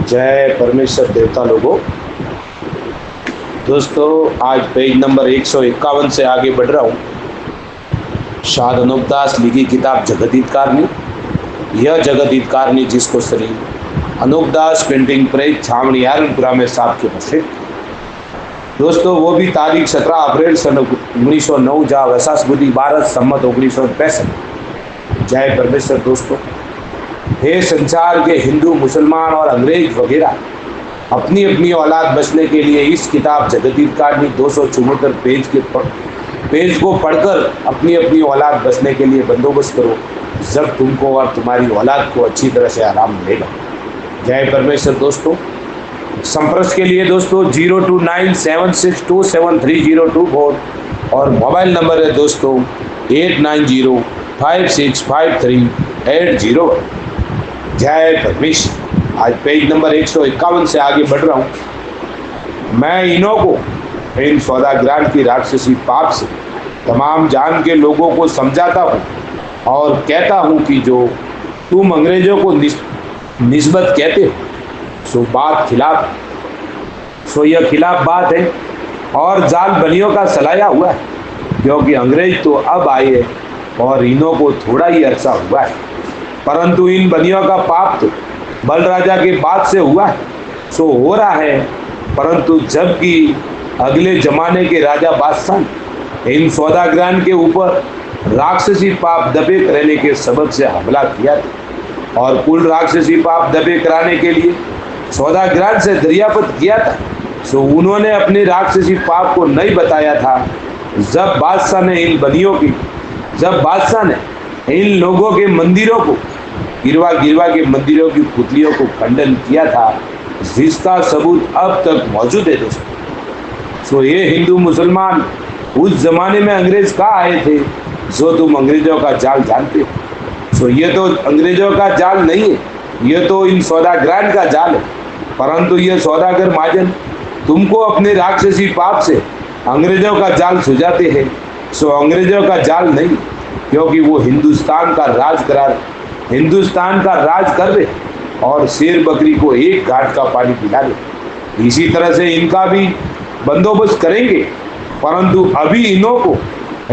जय परमेश्वर देवता लोगों। दोस्तों, आज पेज नंबर 151 से आगे बढ़ रहा हूँ। शाद अनूपदास लिखी किताब जगत हितकारनी। यह जगत हितकारनी जिसको श्री अनूपदास प्रिंटिंग प्रेस छावनी आयरनपुरा में साहब के प्रसिद्ध। दोस्तों, वो भी तारीख 17 अप्रैल सन 1909 जहाँ वैसाख बुद्धि 12 सम्मत 1965। जय परमेश्वर। दोस्तों, हे संसार के हिंदू, मुसलमान और अंग्रेज वगैरह अपनी अपनी औलाद बचने के लिए इस किताब जगत हितकारनी 274 पेज को पढ़कर अपनी अपनी औलाद बचने के लिए बंदोबस्त करो, जब तुमको और तुम्हारी औलाद को अच्छी तरह से आराम मिलेगा। जय परमेश्वर। दोस्तों, संपर्क के लिए दोस्तों 0297627302 और मोबाइल नंबर है दोस्तों 8905653801। जय परमेश्वर। आज पेज नंबर 151 से आगे बढ़ रहा हूँ। मैं इन्हों को इन सौदागरान की राक्षसी पाप से तमाम जान के लोगों को समझाता हूँ और कहता हूँ कि जो तुम अंग्रेजों को निस्बत कहते हो सो यह खिलाफ बात है और जाल बनियों का सलाया हुआ है, क्योंकि अंग्रेज तो अब आए हैं और इन्हों को थोड़ा ही अरसा हुआ है, परंतु इन बनियों का पाप तो बल राजा के बाद से हुआ है सो हो रहा है। परंतु जबकि अगले जमाने के राजा बादशाह इन सौदागरान के ऊपर राक्षसी पाप दबे रहने के सबब से हमला किया था और कुल राक्षसी पाप दबे कराने के लिए सौदागरान से दरियापत किया था, सो उन्होंने अपने राक्षसी पाप को नहीं बताया था। जब बादशाह ने इन लोगों के मंदिरों को गिरवा के मंदिरों की पुतलियों को खंडन किया था, जिसका सबूत अब तक मौजूद है। दोस्तों, सो ये हिंदू मुसलमान उस जमाने में अंग्रेज कहाँ आए थे जो तुम अंग्रेजों का जाल जानते हो। सो ये तो अंग्रेजों का जाल नहीं है, ये तो इन सौदागरान का जाल है। परंतु ये सौदागर महाजन तुमको अपने राक्षसी पाप से अंग्रेजों का जाल सुझाते हैं। सो अंग्रेजों का जाल नहीं, क्योंकि वो हिंदुस्तान का राज कर रहे और शेर बकरी को एक घाट का पानी पिला दे। इसी तरह से इनका भी बंदोबस्त करेंगे, परंतु अभी इन्हों को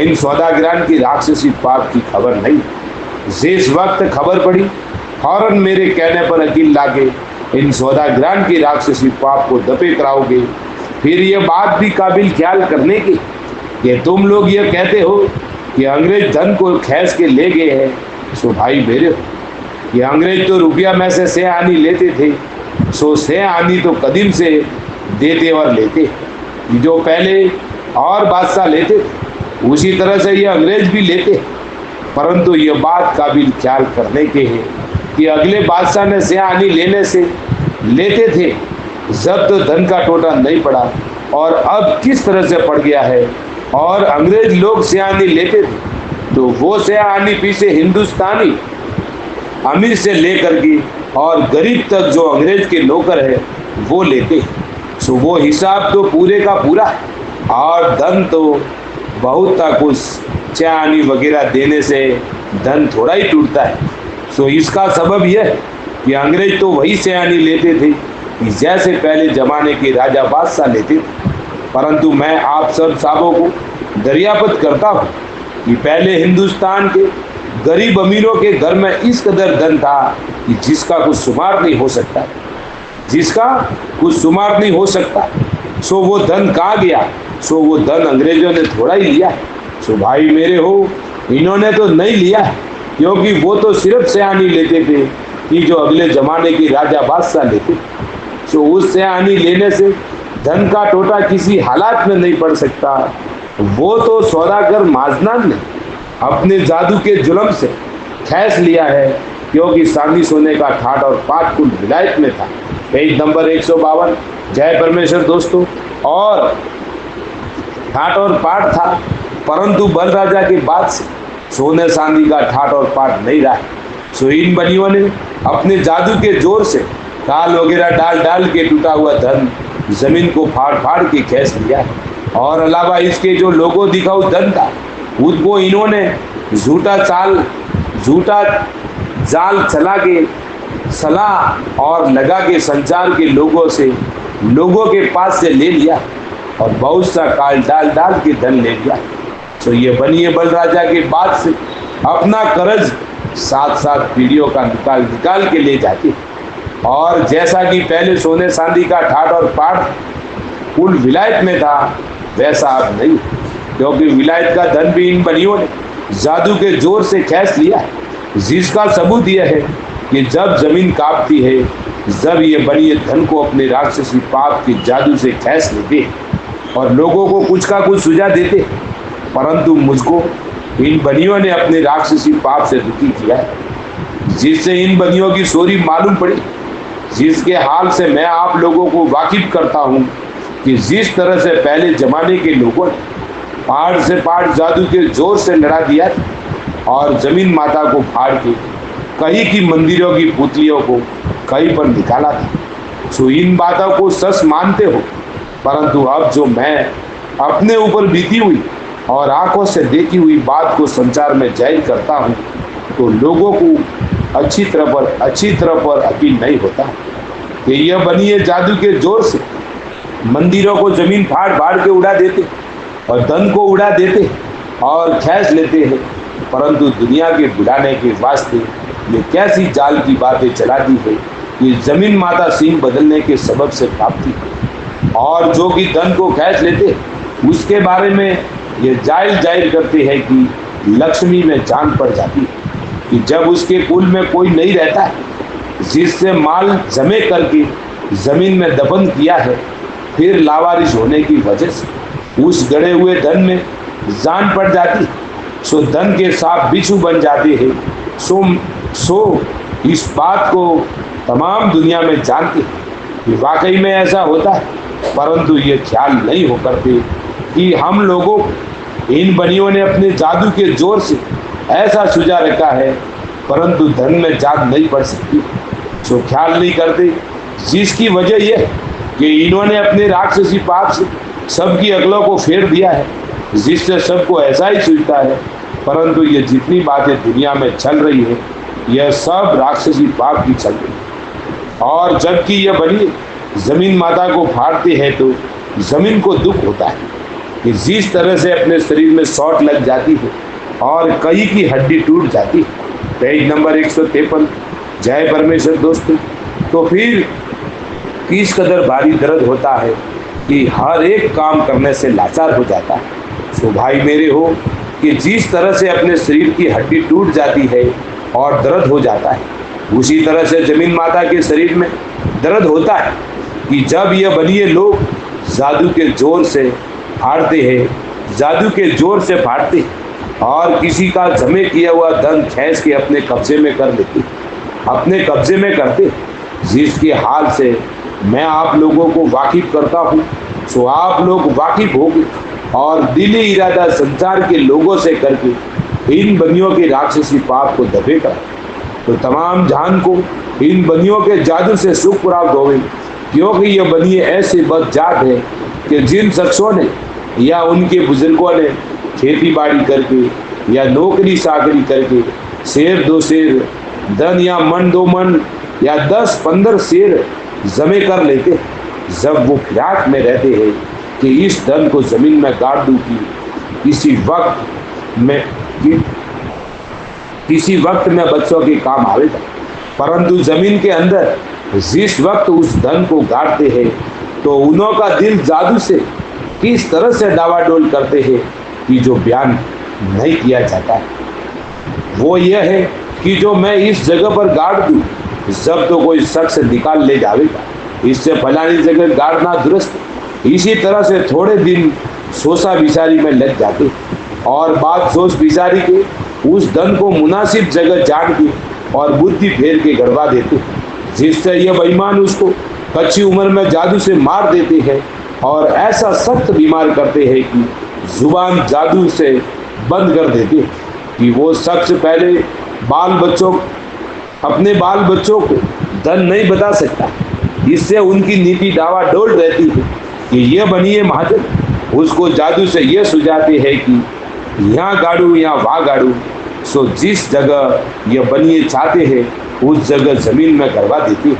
इन सौदागरान की राक्षसी पाप की खबर नहीं। जिस वक्त खबर पड़ी फौरन मेरे कहने पर अकील लाके इन सौदागरान की राक्षसी पाप को दबे कराओगे। फिर ये बात भी काबिल ख्याल करने की कि तुम लोग ये कहते हो कि अंग्रेज धन को खींच के ले गए हैं। सो भाई मेरे, ये अंग्रेज तो रुपया में से 6 आनी लेते थे, सो 6 आनी तो कदीम से देते और लेते, जो पहले और बादशाह लेते थे उसी तरह से ये अंग्रेज भी लेते। परंतु ये बात काबिल ख्याल करने के है कि अगले बादशाह ने 6 आनी लेने से लेते थे जब तो धन का टोटा नहीं पड़ा, और अब किस तरह से पड़ गया है। और अंग्रेज लोग 6 आनी लेते थे तो वो 6 आनी पीछे हिंदुस्तानी अमीर से लेकर के और गरीब तक जो अंग्रेज के नौकर है वो लेते। सो वो हिसाब तो पूरे का पूरा है, और धन तो बहुत था, कुछ 6 आनी वगैरह देने से धन थोड़ा ही टूटता है। सो इसका सबब यह है कि अंग्रेज तो वही 6 आनी लेते थे कि जैसे पहले जमाने के राजा बादशाह लेते थे। परंतु मैं आप सब साहबों को दरियापत करता हूँ कि पहले हिंदुस्तान के गरीब अमीरों के घर में इस कदर धन था कि जिसका कुछ शुमार नहीं हो सकता। सो वो धन कहाँ गया? सो वो धन अंग्रेजों ने थोड़ा ही लिया है। सो भाई मेरे हो, इन्होंने तो नहीं लिया है, क्योंकि वो तो सिर्फ 6 आनी लेते थे कि जो अगले जमाने की राजा बादशाह लेते। सो उस 6 आनी लेने से धन का टोटा किसी हालात में नहीं पड़ सकता। वो तो सौदागर महाजनान ने अपने जादू के जुल्म से खींच लिया है, क्योंकि चांदी सोने का ठाट और पाट कुल विलायत में था। Page number 152। जय परमेश्वर। दोस्तों, और ठाट और पाट था, परंतु बल राजा के बाद से सोने चांदी का ठाट और पाट नहीं रहा। सो इन बनियों ने अपने जादू के जोर से ताल वगैरह डाल के टूटा हुआ धन जमीन को फाड़ के खींच लिया है। और अलावा इसके जो लोगों दिखाऊ धन था उसको इन्होंने झूठा जाल चला के सलाह और लगा के संसार के लोगों के पास से ले लिया और बहुत सा काल डाल के धन ले लिया। तो ये बनिए बल राजा के बाद से अपना कर्ज 7 पीढ़ियों का निकाल के ले जाते। और जैसा कि पहले सोने चांदी का ठाट और पाठ कुल विलायत में था, वैसा अब नहीं, क्योंकि विलायत का धन भी इन बनियों ने जादू के जोर से खींच लिया है, जिसका सबूत यह है कि जब जमीन कांपती है, जब ये बनिए धन को अपने राक्षसी पाप के जादू से खींच लेते और लोगों को कुछ का कुछ सुझा देते, परंतु मुझको इन बनियों ने अपने राक्षसी पाप से दुखी किया है, जिससे इन बनियों की चोरी मालूम पड़ी, जिसके हाल से मैं आप लोगों को वाकिफ करता हूँ कि जिस तरह से पहले जमाने के लोगों ने पहाड़ से पहाड़ जादू के जोर से लड़ा दिया और जमीन माता को फाड़ के कहीं की मंदिरों की पुतलियों को कहीं पर निकाला था। सो इन बातों को सच मानते हो, परंतु अब जो मैं अपने ऊपर बीती हुई और आंखों से देखी हुई बात को संसार में जाहिर करता हूँ, तो लोगों को अच्छी तरह पर यकीन नहीं होता कि यह बनिए जादू के जोर से मंदिरों को जमीन फाड़ के उड़ा देते और धन को उड़ा देते और खींच लेते हैं, परंतु दुनिया के बुलाने के वास्ते ये कैसी जाल की बातें चला दी है कि जमीन माता सींग बदलने के सबब से प्राप्ति है। और जो कि धन को खींच लेते उसके बारे में ये जाहिर करते हैं कि लक्ष्मी में जान पड़ जाती है, कि जब उसके कुल में कोई नहीं रहता है जिससे माल जमे करके जमीन में दफन किया है, फिर लावारिस होने की वजह से उस गड़े हुए धन में जान पड़ जाती, सो धन के सांप बिच्छू बन जाते हैं। सो इस बात को तमाम दुनिया में जानते हैं कि वाकई में ऐसा होता है, परंतु ये ख्याल नहीं हो करते कि हम लोगों इन बनियों ने अपने जादू के जोर से ऐसा सुझा रखा है, परंतु धन में जान नहीं पड़ सकती। सो ख्याल नहीं करते, जिसकी वजह यह कि इन्होंने अपने राक्षसी पाप से सबकी अकलों को फेर दिया है, जिससे सबको ऐसा ही सूझता है, परंतु ये जितनी बातें दुनिया में चल रही है यह सब राक्षसी पाप की चल रही है। और जबकि यह बनी जमीन माता को फाड़ते हैं तो जमीन को दुख होता है कि जिस तरह से अपने शरीर में शॉट लग जाती है और कई की हड्डी टूट जाती है। Page number 153। जय परमेश्वर दोस्तों, तो फिर किस कदर भारी दर्द होता है कि हर एक काम करने से लाचार हो जाता है। सो भाई मेरे हो कि जिस तरह से अपने शरीर की हड्डी टूट जाती है और दर्द हो जाता है, उसी तरह से जमीन माता के शरीर में दर्द होता है कि जब यह बनिए लोग जादू के जोर से फाड़ते हैं, जादू के जोर से फाड़ते हैं और किसी का जमे किया हुआ धन खींच के अपने कब्जे में कर लेते, अपने कब्जे में करते, जिसके हाल से मैं आप लोगों को वाकिफ करता हूँ। सो आप लोग वाकिफ होंगे और दिली इरादा संसार के लोगों से करके इन बनियों के राक्षसी पाप को दबेगा, तो तमाम जहान को इन बनियों के जादू से सुख प्राप्त होवे, क्योंकि ये बनिए ऐसे बदजात है कि जिन शख्सों ने या उनके बुजुर्गों ने खेती बाड़ी करके या नौकरी चाकरी करके शेर 2 शेर धन या मन 2 मन या 10-15 शेर जमे कर लेते, जब वो फिराक में रहते हैं कि इस धन को जमीन में गाड़ दूं कि किसी वक्त में बच्चों के काम आवेगा, परंतु जमीन के अंदर जिस वक्त उस धन को गाड़ते हैं तो उन्हों का दिल जादू से किस तरह से डावाडोल करते हैं कि जो बयान नहीं किया जाता है। वो यह है कि जो मैं इस जगह पर गाड़ दूं, जब तो कोई शख्स निकाल ले जाएगा, इससे फलानी जगह गाड़ना दुरुस्त। इसी तरह से थोड़े दिन सोचा बिचारी में लग जाते और बाद सोच बिचारी के उस धन को मुनासिब जगह जान के और बुद्धि फेर के गड़वा देते, जिससे यह बेईमान उसको कच्ची उम्र में जादू से मार देते हैं और ऐसा सख्त बीमार करते हैं कि जुबान जादू से बंद कर देते कि वो शख्स पहले अपने बाल बच्चों को धन नहीं बता सकता। इससे उनकी नीति डावाडोल रहती है कि यह बनिए महाजन उसको जादू से यह सुझाते हैं कि यहाँ गाड़ू या वहाँ गाड़ू। सो जिस जगह यह बनिए चाहते हैं उस जगह जमीन में करवा देती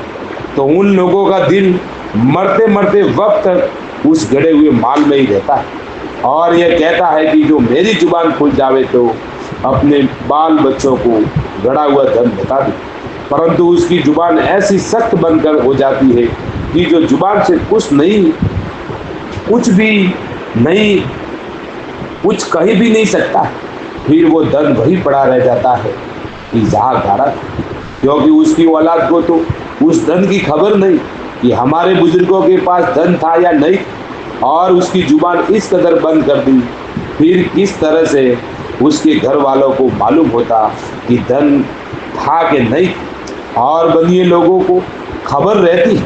तो उन लोगों का दिल मरते मरते वक्त तक उस गड़े हुए माल में ही रहता है और यह कहता है कि जो मेरी जुबान खुल जावे तो अपने बाल बच्चों को गड़ा हुआ धन बता दे, परंतु उसकी जुबान ऐसी सख्त बनकर हो जाती है कि जो जुबान से कुछ कहीं भी नहीं सकता, फिर वो धन वही पड़ा रह जाता है कि जहाँ गारा था, क्योंकि उसकी औलाद को तो उस धन की खबर नहीं कि हमारे बुजुर्गों के पास धन था या नहीं, और उसकी जुबान इस कदर बंद कर दी, फिर किस तरह से उसके घर वालों को मालूम होता कि धन था कि नहीं। और बनिए लोगों को खबर रहती,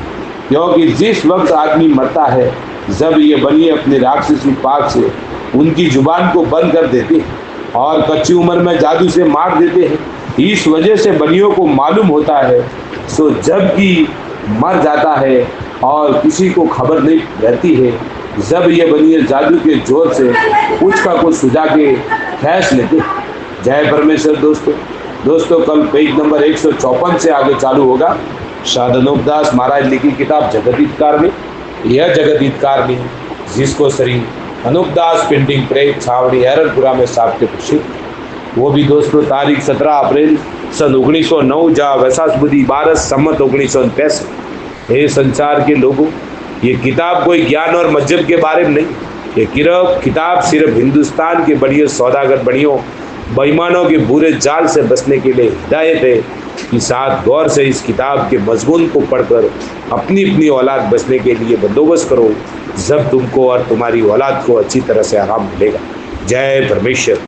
क्योंकि जिस वक्त आदमी मरता है जब ये बनिए अपने राक्षसी पाक से उनकी जुबान को बंद कर देते और कच्ची उम्र में जादू से मार देते हैं। इस वजह से बनियों को मालूम होता है, सो जब कि मर जाता है और किसी को खबर नहीं रहती है, जब ये बनिए जादू के जोर से कुछ का कुछ सुझा के फैस लेते। जय परमेश्वर। दोस्तों कल पेज नंबर 154 से आगे चालू होगा शायद अनूपदास महाराज लिखी किताब जगत हितकार में। यह जगत हितकार में जिसको श्री अनूपदास प्रिंटिंग प्रेस छावनी हैरनपुरा में साप्ते प्रसिद्ध, वो भी दोस्तों तारीख 17 अप्रैल सन 1909 जहाँ वैसाख बुद्धि 12 सम्मत 1965। हे संसार के लोगों, ये किताब कोई ज्ञान और मजहब के बारे में नहीं, ये किताब सिर्फ हिंदुस्तान के बड़ियों सौदागर बड़ियों बेईमानों के बुरे जाल से बचने के लिए हिदायत है कि साथ गौर से इस किताब के मजमून को पढ़कर अपनी अपनी औलाद बचने के लिए बंदोबस्त करो, जब तुमको और तुम्हारी औलाद को अच्छी तरह से आराम मिलेगा। जय परमेश्वर।